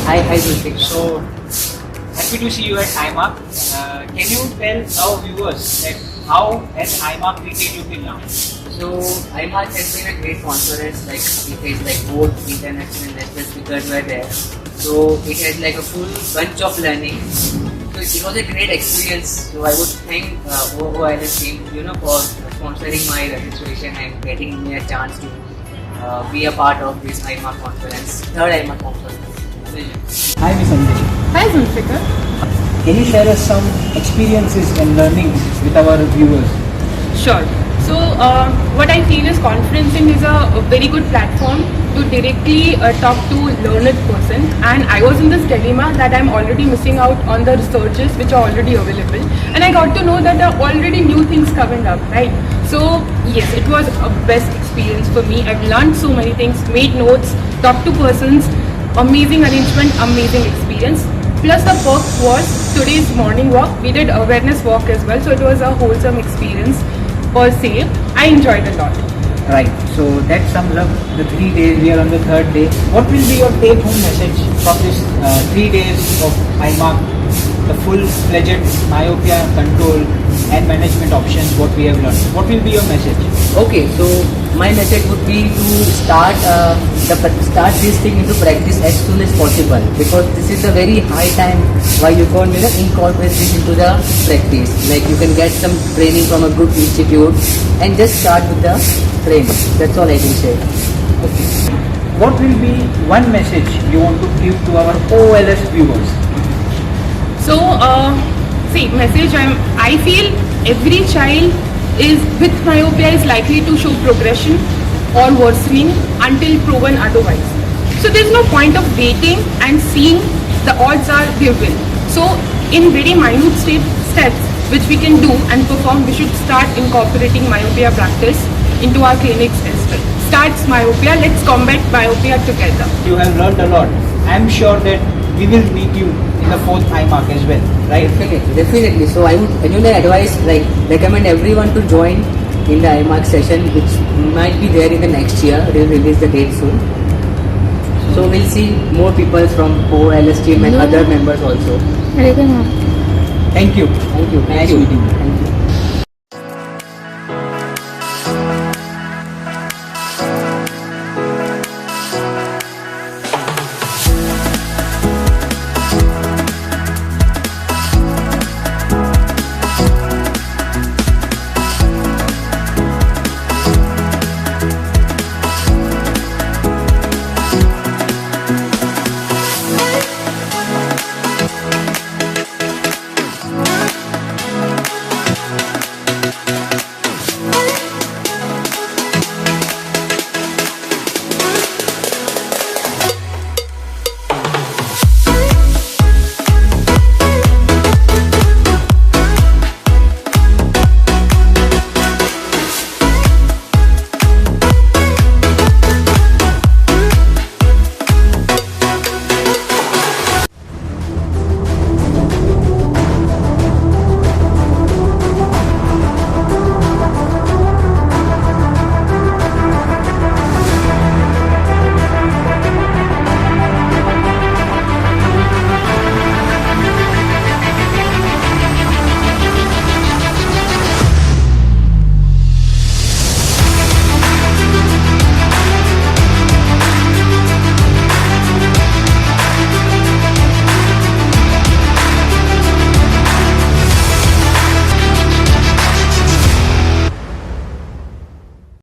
Hi Zulfikar. So happy to see you at IMARC. Can you tell our viewers that how has IMARC treated you till now? So IMARC has been a great conference. Like it has like both international and national speakers were there. So it has like a full bunch of learning. So it was a great experience. So I would thank OOLS team, for sponsoring my registration and getting me a chance to be a part of this IMARC conference, third IMARC conference. Hi Ms. Anjali. Hi Zulfikar. Can you share us some experiences and learnings with our viewers? Sure. So what I feel is conferencing is a very good platform to directly talk to learned person, and I was in this dilemma that I'm already missing out on the researches which are already available, and I got to know that there are already new things coming up, right? So yes, it was a best experience for me. I've learned so many things, made notes, talked to persons, amazing arrangement, amazing experience. Plus the perk was today's morning walk. We did awareness walk as well, so it was a wholesome experience per se. I enjoyed a lot. Right. So that sums up the 3 days. We are on the third day. What will be your take-home message from this 3 days of IMARC, the full-fledged myopia control and management options? What we have learned. What will be your message? Okay, so my message would be to start this thing into practice as soon as possible, because this is a very high time why you can incorporate this into the practice. Like you can get some training from a good institute and just start with the training. That's all I can say. Okay. What will be one message you want to give to our OOLS viewers? So message, I feel every child is with myopia is likely to show progression or worsening until proven otherwise. So there's no point of waiting and seeing the odds are they will. So in very minute steps which we can do and perform, we should start incorporating myopia practice into our clinics as well. Starts myopia, let's combat myopia together. You have learned a lot. I'm sure that we will meet you in the fourth IMARC as well, right? Definitely. So I would advise, recommend everyone to join in the IMARC session, which might be there in the next year. We'll release the date soon. So we'll see more people from OOLS team and other members also. Thank you. Thank you. Nice meeting you.